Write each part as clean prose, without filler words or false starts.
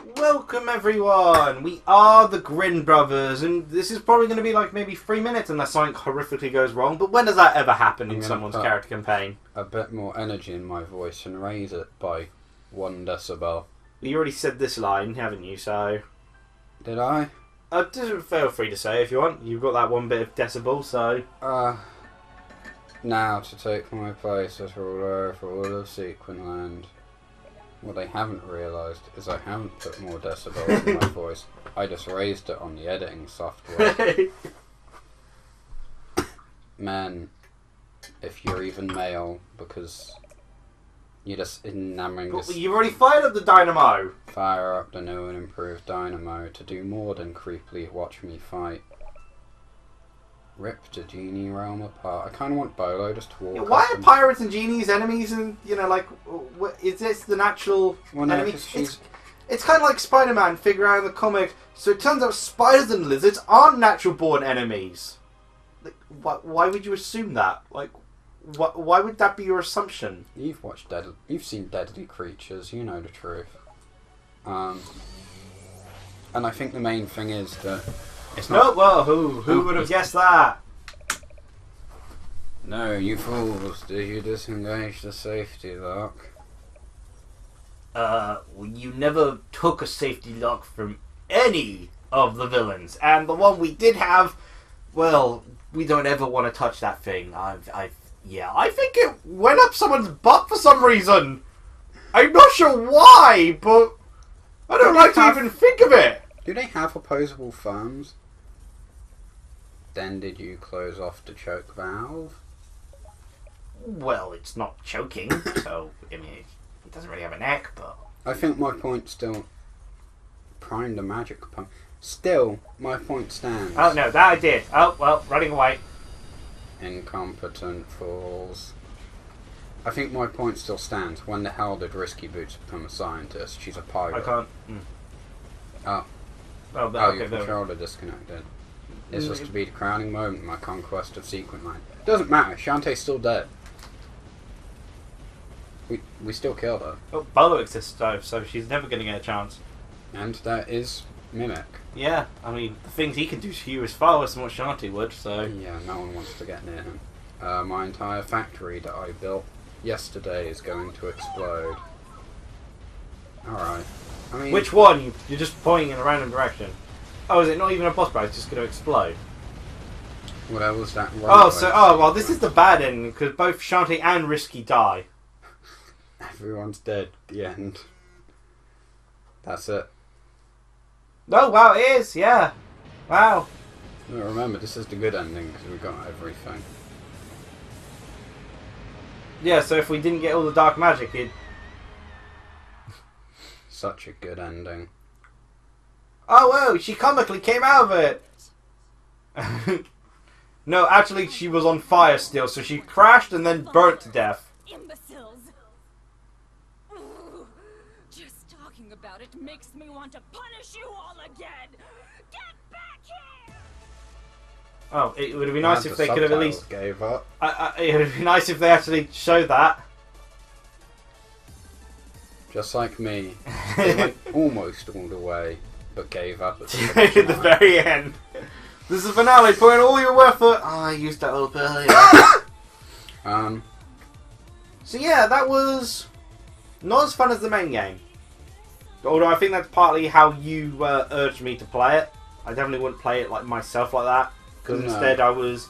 Welcome everyone! We are the Grin brothers, and this is probably going to be like maybe 3 minutes unless something horrifically goes wrong, but when does that ever happen in someone's character campaign? A bit more energy in my voice and raise it by 1 decibel. You already said this line, haven't you, so... Did I? Feel free to say if you want. You've got that 1 bit of decibel, so... Now to take my place as ruler for all of Sequinland. What they haven't realised is I haven't put more decibels in my voice. I just raised it on the editing software. Men, if you're even male, because you're just enamoring this... You've already fired up the dynamo! Fire up the new and improved dynamo to do more than creepily watch me fight. Rip the Genie realm apart. I kind of want Bolo just to walk Why are pirates and genies enemies and, you know, like, is this the natural enemy? It's kind of like Spider-Man figuring out in the comic, so it turns out spiders and lizards aren't natural-born enemies. Like, why would you assume that? Like, why would that be your assumption? You've seen Deadly Creatures, you know the truth. And I think the main thing is that it's not... No, well, who would have guessed that? No, you fools, did you disengage the safety lock? You never took a safety lock from any of the villains, and the one we did have, well, we don't ever want to touch that thing. I think it went up someone's butt for some reason. I'm not sure why, but I don't like to even think of it. Do they have opposable thumbs? Then did you close off the choke valve? Well, it's not choking, so, I mean, it doesn't really have a neck, but... I think my point still... Prime the magic component. Still, my point stands. Oh, no, that I did. Oh, well, running away. Incompetent fools. I think my point still stands. When the hell did Risky Boots become a scientist? She's a pirate. I can't... Oh. Oh, Okay, your controller disconnected. This was to be the crowning moment in my conquest of Sequinland. Doesn't matter, Shantae's still dead. We still killed her. Oh, Bolo exists though, so she's never going to get a chance. And that is Mimic. Yeah, I mean, the things he can do to you is far worse than what Shantae would, so... Yeah, no one wants to get near him. My entire factory that I built yesterday is going to explode. Alright. I mean... Which one? You're just pointing in a random direction. Oh, is it not even a boss battle? It's just going to explode. What was that? Well, this is the bad ending, because both Shantae and Risky die. Everyone's dead. The end. That's it. Oh, wow, it is, yeah. Wow. No, remember, this is the good ending, because we got everything. Yeah, so if we didn't get all the dark magic, it... Such a good ending. Oh, whoa, she comically came out of it! No, actually, she was on fire still, so she crashed and then burnt to death. Imbeciles! Ooh, just talking about it makes me want to punish you all again! Get back here! Oh, it would have been nice if they could have at least... gave up. It would be nice if they actually showed that. Just like me. They went almost all the way, but gave up at the very end. This is the finale, put in all your effort. Oh, I used that up earlier. So yeah, that was not as fun as the main game. Although I think that's partly how you urged me to play it. I definitely wouldn't play it like myself like that. Because instead I was...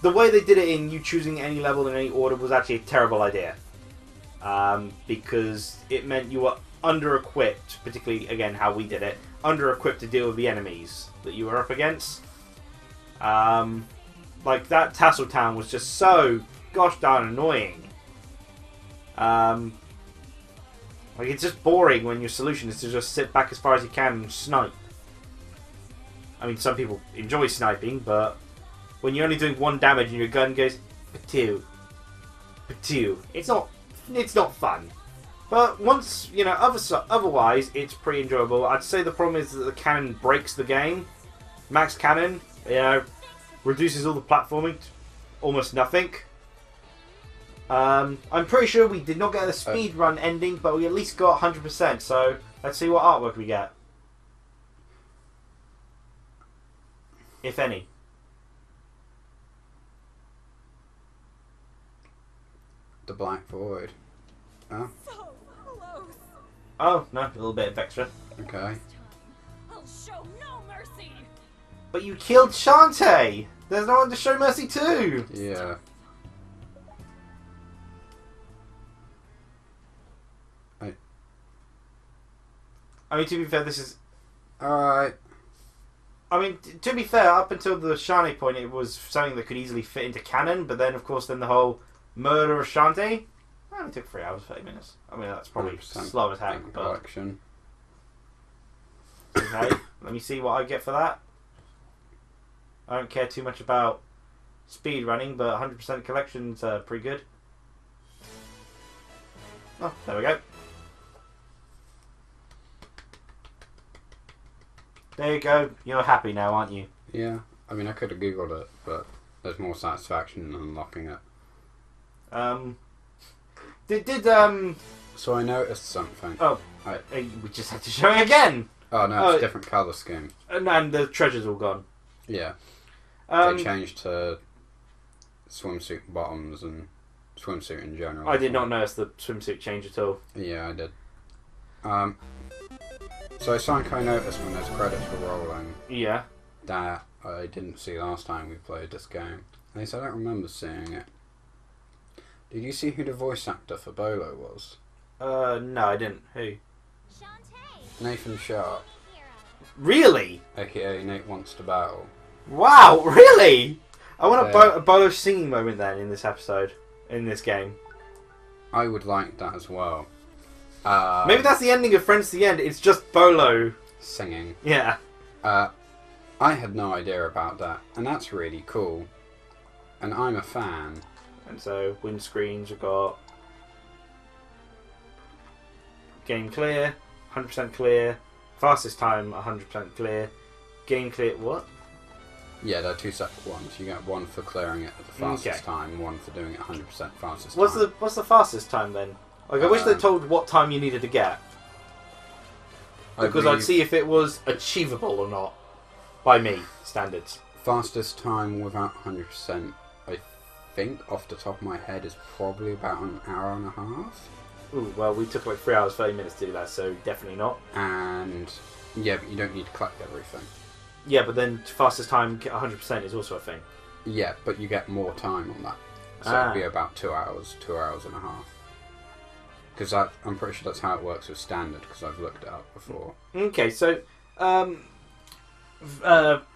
The way they did it in you choosing any level in any order was actually a terrible idea. Because it meant you were under-equipped, particularly, again, how we did it, under-equipped to deal with the enemies that you were up against. Like, that Tassel Town was just so gosh darn annoying. Like, it's just boring when your solution is to just sit back as far as you can and snipe. I mean, some people enjoy sniping, but when you're only doing 1 damage and your gun goes, patoo, patoo, it's not fun. But once, you know, otherwise, it's pretty enjoyable. I'd say the problem is that the cannon breaks the game. Max cannon, you know, reduces all the platforming to almost nothing. I'm pretty sure we did not get the speed run ending, but we at least got 100%. So let's see what artwork we get, if any. The Black Void. Oh, So close. Oh no, a little bit of extra. okay. I'll show no mercy. But you killed Shantae. There's no one to show mercy to. Yeah. I mean, to be fair, this is. Alright. I mean, to be fair, up until the Shantae point, it was something that could easily fit into canon. But then, of course, then the whole murder of Shantae only took 3 hours, 30 minutes. I mean, that's probably 100% slow as heck. But collection. okay, let me see what I get for that. I don't care too much about speed running, but 100% collection's pretty good. Oh, there we go. There you go. You're happy now, aren't you? Yeah. I mean, I could have googled it, but there's more satisfaction in unlocking it. So I noticed something. Oh, we just had to show it again. Oh no, it's a different colour scheme. And the treasure's all gone. Yeah. They changed to swimsuit bottoms and swimsuit in general. I did not notice the swimsuit change at all. Yeah, I did. So something I noticed when those credits were rolling Yeah. that I didn't see last time we played this game. At least I don't remember seeing it. Did you see who the voice actor for Bolo was? No, I didn't. Who? Shantae. Nathan Sharp, Really? aka Nate Wants to Battle. Wow, really? I want Yeah. a Bolo singing moment then in this episode, in this game. I would like that as well. Maybe that's the ending of Friends to the End. It's just Bolo. Singing. Yeah. I had no idea about that, and that's really cool. And I'm a fan. And so windscreens have got game clear, 100% clear, fastest time 100% clear, game clear. What? Yeah, they're two separate ones. You get one for clearing it at the fastest time, one for doing it 100% fastest time. What's the fastest time then? Like, I wish they told what time you needed to get, because I'd see if it was achievable or not by me standards. Fastest time without 100%, I think, off the top of my head, is probably about an hour and a half. Ooh, well, we took like 3 hours 30 minutes to do that, so definitely not. And yeah, but you don't need to collect everything. Yeah, but then fastest time 100% is also a thing. Yeah, but you get more time on that, so it'd be about 2 hours, 2 hours and a half. Because I'm pretty sure that's how it works with standard, because I've looked it up before. Okay, so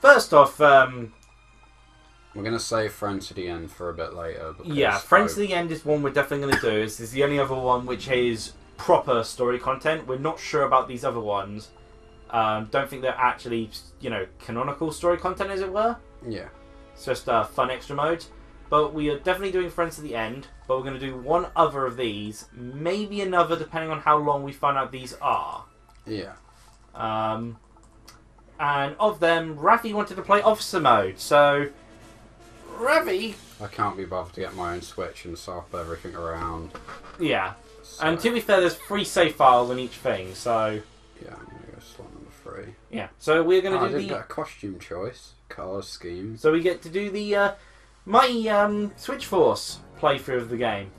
first off, we're gonna save Friends to the end for a bit later. Because yeah, Friends to the End is one we're definitely going to do. This is the only other one which is proper story content. We're not sure about these other ones. Don't think they're actually, canonical story content, as it were. Yeah. It's just fun extra modes. But we are definitely doing Friends to the End. But we're going to do one other of these, maybe another, depending on how long we find out these are. Yeah. And of them, Rafi wanted to play Officer Mode. So, Rafi... I can't be bothered to get my own Switch and swap everything around. Yeah. So, And to be fair, there's 3 save files on each thing, so... yeah, I'm going to go slot number 3. Yeah. So we're going I to do didn't the... get a costume choice. Colour scheme. So we get to do the Mighty Switch Force playthrough of the game.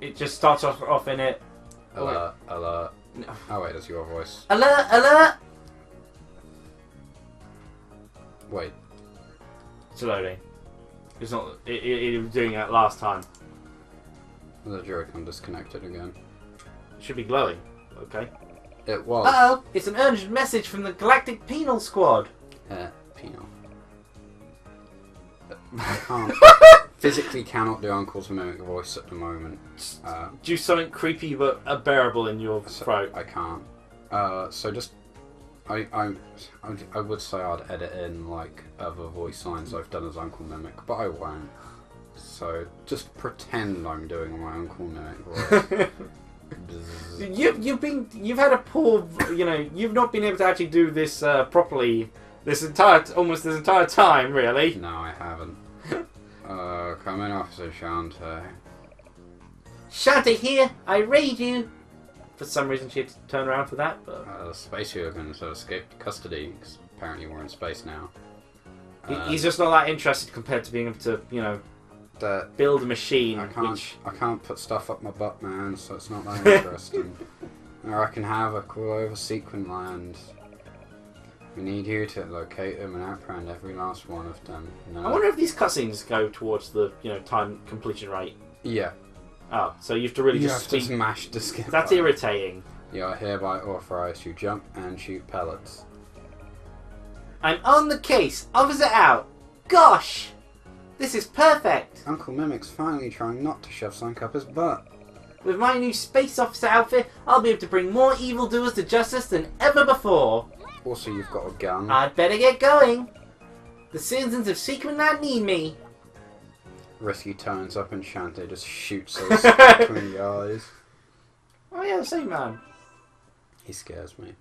It just starts off in it... Alert, alert. No. Oh wait, that's your voice. Alert! Alert! Wait. It's loading. It's not... It was doing that last time. The Joy-Con disconnected again. It should be glowing. Okay. It was. Uh-oh! It's an urgent message from the Galactic Penal Squad. Penal. I can't. Physically cannot do Uncle's mimic voice at the moment. Do something creepy but unbearable in your throat. I can't. So just... I would say I'd edit in like other voice lines I've done as Uncle Mimic, but I won't. So just pretend I'm doing my Uncle Mimic voice. You've had a poor, you've not been able to actually do this properly this entire time, really. No, I haven't. Come in, Officer Shantae. Shantae here, I raid you! For some reason she had to turn around for that, but... The space hooligans have escaped custody, 'cause apparently we're in space now. He's just not that interested compared to being able to, you know, build a machine. I can't put stuff up my butt, man, so it's not that interesting. Or I can have a call over Sequin Land. We need you to locate them and apprehend every last one of them. No. I wonder if these cutscenes go towards the, you know, time completion rate. Yeah. Oh, so you have to really You just have to smash the skip That's button. irritating. You are hereby authorized to jump and shoot pellets. I'm on the case. Officer out. Gosh! This is perfect. Uncle Mimic's finally trying not to shove something up his butt. With my new space officer outfit, I'll be able to bring more evildoers to justice than ever before. Also, you've got a gun. I'd better get going. The citizens of Secret Land need me. Risky turns up and Shantae just shoots us between the eyes. Oh yeah, the same man. He scares me.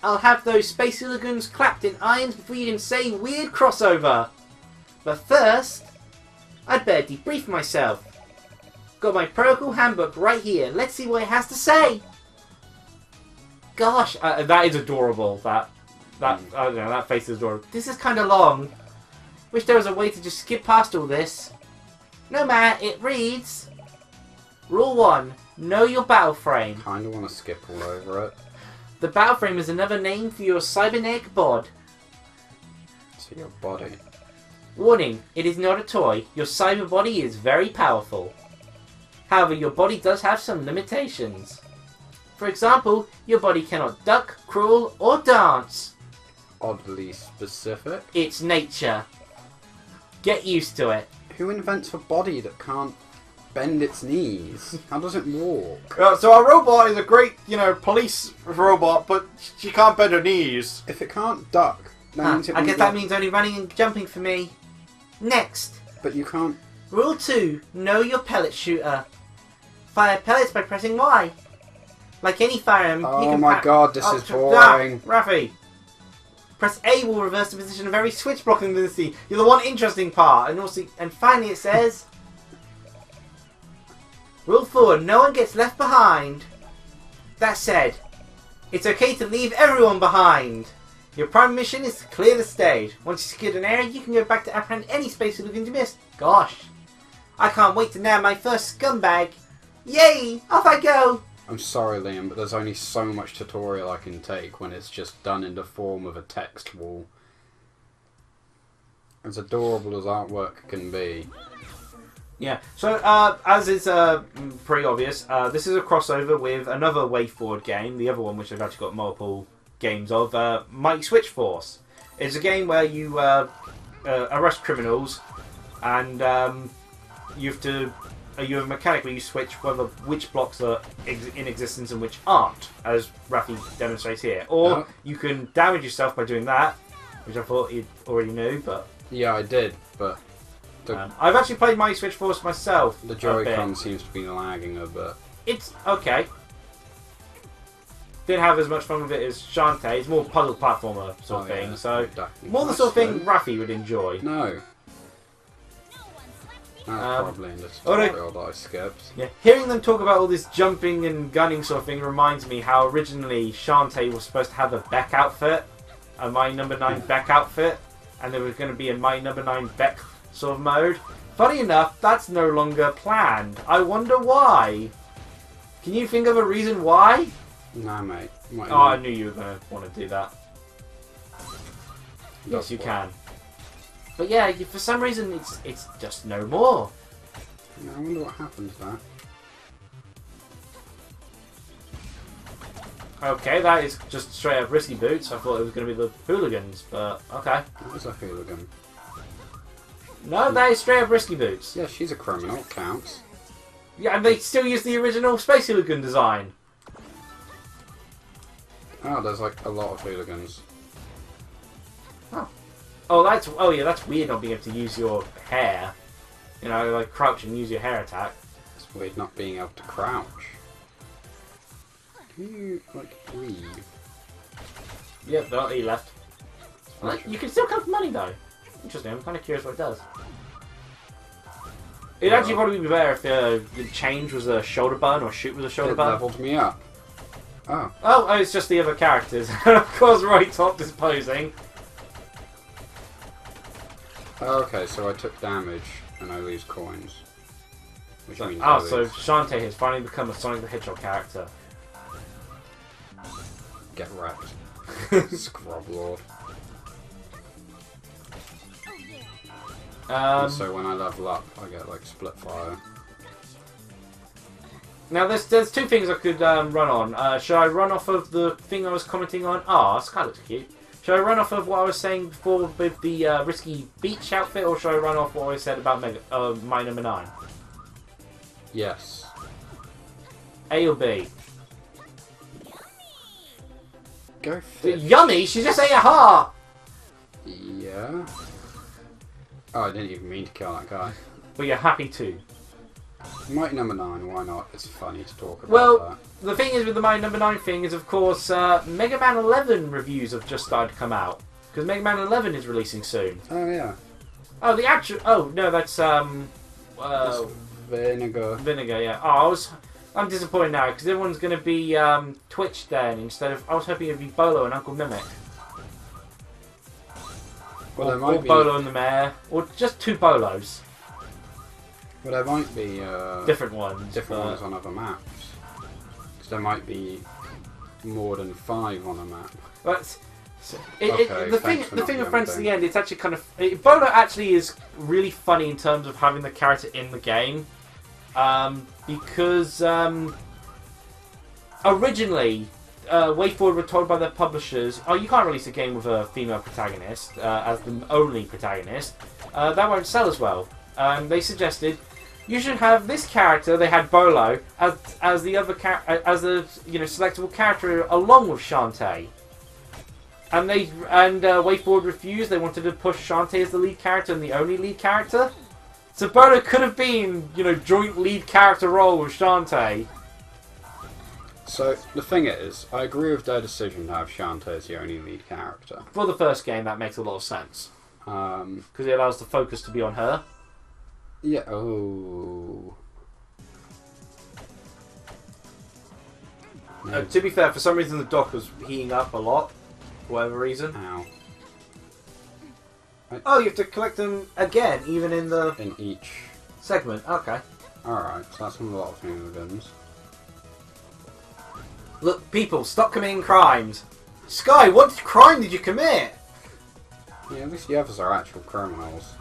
I'll have those space hooligans clapped in irons before you can say weird crossover. But first, I'd better debrief myself. Got my protocol handbook right here. Let's see what it has to say. Gosh, that is adorable. That I don't know. That face is adorable. This is kind of long. Wish there was a way to just skip past all this. No matter, it reads. Rule 1: know your battle frame. Kinda wanna skip all over it. The battle frame is another name for your cybernetic bod. So your body. Warning, it is not a toy. Your cyber body is very powerful. However, your body does have some limitations. For example, your body cannot duck, crawl, or dance. Oddly specific. It's nature. Get used to it. Who invents a body that can't bend its knees? How does it walk? So our robot is a great, you know, police robot, but she can't bend her knees. If it can't duck, that means it I won't guess that duck. means only running and jumping for me. Next. But you can't... Rule 2. Know your pellet shooter. Fire pellets by pressing Y. Like any firearm, you Oh can my god, this is boring. Rafi. Press A will reverse the position of every switch blocking the C. You're the one interesting part. And finally it says... Rule 4. No one gets left behind. That said, it's okay to leave everyone behind. Your prime mission is to clear the stage. Once you secured an area, you can go back to apprehend any space hooligans you missed. Gosh. I can't wait to nab my first scumbag. Yay! Off I go! I'm sorry, Liam, but there's only so much tutorial I can take when it's just done in the form of a text wall. As adorable as artwork can be. Yeah, so as is pretty obvious, this is a crossover with another WayForward game, the other one which I've actually got multiple games of, Mighty Switch Force. It's a game where you arrest criminals and you have a mechanic where you switch which blocks are in existence and which aren't, as Rafi demonstrates here. Or you can damage yourself by doing that, which I thought you already knew, but... Yeah, I did, but... I've actually played Mighty Switch Force myself. The Joy-Con seems to be lagging a bit. It's okay. Didn't have as much fun with it as Shantae. It's more puzzle platformer sort of thing, so more the sort of thing Rafi would enjoy. No. That's probably in the tutorial that I skipped. Yeah, hearing them talk about all this jumping and gunning sort of thing reminds me how originally Shantae was supposed to have a Beck outfit, a My Number 9 Beck outfit, and there was going to be a My Number 9 Beck sort of mode. Funny enough, that's no longer planned. I wonder why. Can you think of a reason why? Nah, mate. I knew you were going to want to do that. Yes, you can. But yeah, for some reason, it's just no more. Yeah, I wonder what happened to that. Okay, that is just straight up risky boots. I thought it was going to be the hooligans, but okay. That was a hooligan. No, that is straight up risky boots. Yeah, she's a criminal. Counts. Yeah, and they still use the original Space Hooligan design. Oh, there's like a lot of hooligans. Oh, yeah, that's weird not being able to use your hair. You know, like crouch and use your hair attack. It's weird not being able to crouch. Can you, like, leave? Yep, he left. You can still collect money, though. Interesting. I'm kind of curious what it does. It'd actually probably be better if the change was a shoulder button or shoot was a shoulder It button. leveled me up. Oh. Oh, it's just the other characters. And of course, right top is posing. Oh, okay, so I took damage and I lose coins. Which means Oh, I so lose. Shantae has finally become a Sonic the Hedgehog character. Get wrecked. Scrub Lord. And so when I level up, I get like split fire. Now there's two things I could run on. Should I run off of the thing I was commenting on? Ah, this guy looks cute. Should I run off of what I was saying before with the risky beach outfit, or should I run off what I said about my number 9? Yes. A or B? Go fish. Yummy! She just ate a heart! Yeah. Oh, I didn't even mean to kill that guy. But you're happy too. Mighty number 9, why not? It's funny to talk about Well, that. the thing is with the My Number 9 thing is, of course, Mega Man 11 reviews have just started to come out. Because Mega Man 11 is releasing soon. Oh, yeah. Oh, the actual... Oh, no, that's... It's vinegar. Vinegar, yeah. Oh, I'm disappointed now, because everyone's going to be Twitch then, instead of... I was hoping it would be Bolo and Uncle Mimic. Well, there Or might be... Bolo and the Mayor. Or just 2 Bolos. Well, there might be... Different ones. different ones on other maps. Because there might be more than 5 on a map. But Okay, the thanks thing for not with Friends to jumping. the End, it's actually kind of Bolo actually is really funny in terms of having the character in the game, because originally WayForward were told by their publishers, "Oh, you can't release a game with a female protagonist as the only protagonist. That won't sell as well." They suggested you should have this character. They had Bolo as the other as a selectable character along with Shantae. And WayForward refused. They wanted to push Shantae as the lead character and the only lead character. So Bolo could have been, joint lead character role with Shantae. So, the thing is, I agree with their decision to have Shantae as the only lead character. For the first game, that makes a lot of sense. Because it allows the focus to be on her. Yeah, oh... To be fair, for some reason the dock was heating up a lot. For whatever reason. Ow. Oh, you have to collect them again, even in the In each. segment. Okay. Alright, so that's a lot of guns. Look, people, stop committing crimes. Sky, what crime did you commit? Yeah, at least the others are actual criminals.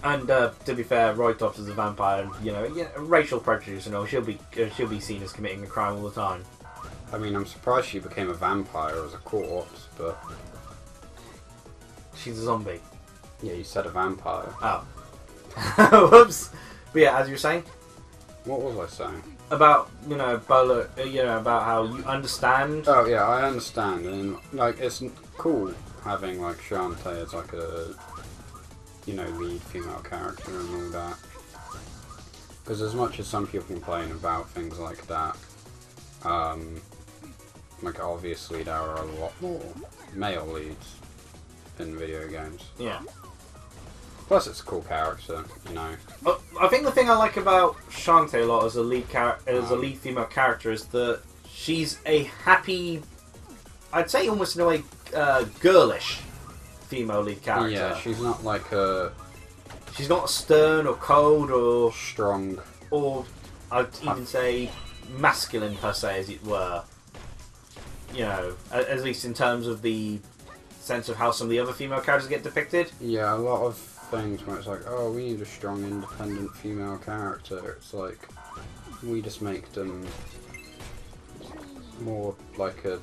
And to be fair, Roy Tops is a vampire. Racial prejudice. She'll be seen as committing a crime all the time. I mean, I'm surprised she became a vampire as a corpse, but... She's a zombie. Yeah, you said a vampire. Oh. Whoops. But yeah, as you were saying What was I saying? about Bolo, about how you understand. Oh, yeah, I understand, and, it's cool having, Shantae as, a... lead female character and all that. Because as much as some people complain about things like that, obviously there are a lot more male leads in video games. Yeah. Plus it's a cool character, I think the thing I like about Shantae a lot as a lead female character is that she's a happy, I'd say almost in a way, girlish female lead character. Yeah, she's not she's not stern or cold or strong, or I'd even say masculine per se, as it were. At least in terms of the sense of how some of the other female characters get depicted. Yeah, a lot of things where it's oh, we need a strong, independent female character. It's we just make them more like a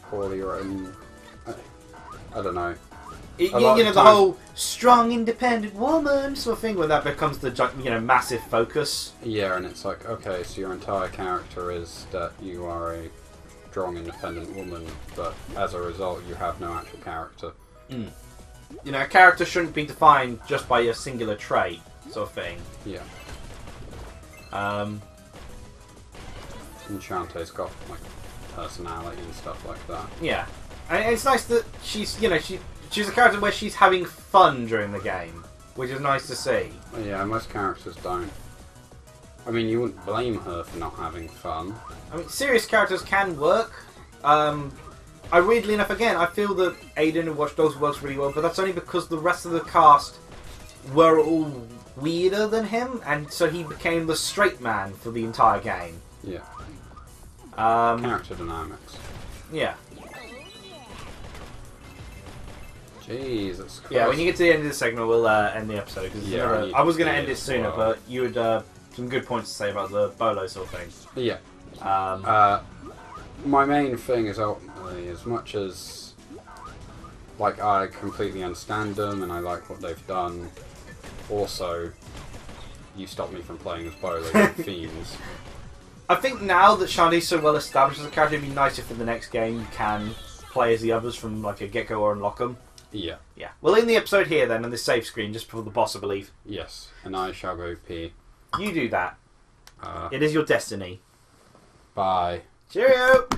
poorly written. I don't know. The whole strong, independent woman sort of thing, when that becomes the massive focus. Yeah, and it's okay, so your entire character is that you are a strong, independent woman, but as a result, you have no actual character. A character shouldn't be defined just by a singular trait, sort of thing. Yeah. And Shantae's got personality and stuff like that. yeah, and it's nice that she's she's a character where she's having fun during the game, which is nice to see. Yeah, most characters don't. I mean, you wouldn't blame her for not having fun. I mean, serious characters can work. Weirdly enough, again, I feel that Aiden in Watch Dogs works really well, but that's only because the rest of the cast were all weirder than him, and so he became the straight man for the entire game. Yeah. Character dynamics. Yeah. Jesus Christ. Yeah, when you get to the end of the segment, we'll end the episode. Cause I was going to end it sooner, but you had some good points to say about the Bolo sort of thing. Yeah. My main thing is ultimately, as much as like I completely understand them and I like what they've done, also you stopped me from playing as Bolo with Fiends. I think now that Shantae's so well established as a character, it'd be nice if in the next game you can play as the others from like a get-go or unlock them. Yeah. Yeah. Well, in the episode here then, on this save screen, just before the boss, I believe. Yes, and I shall go pee. You do that. It is your destiny. Bye. Cheerio!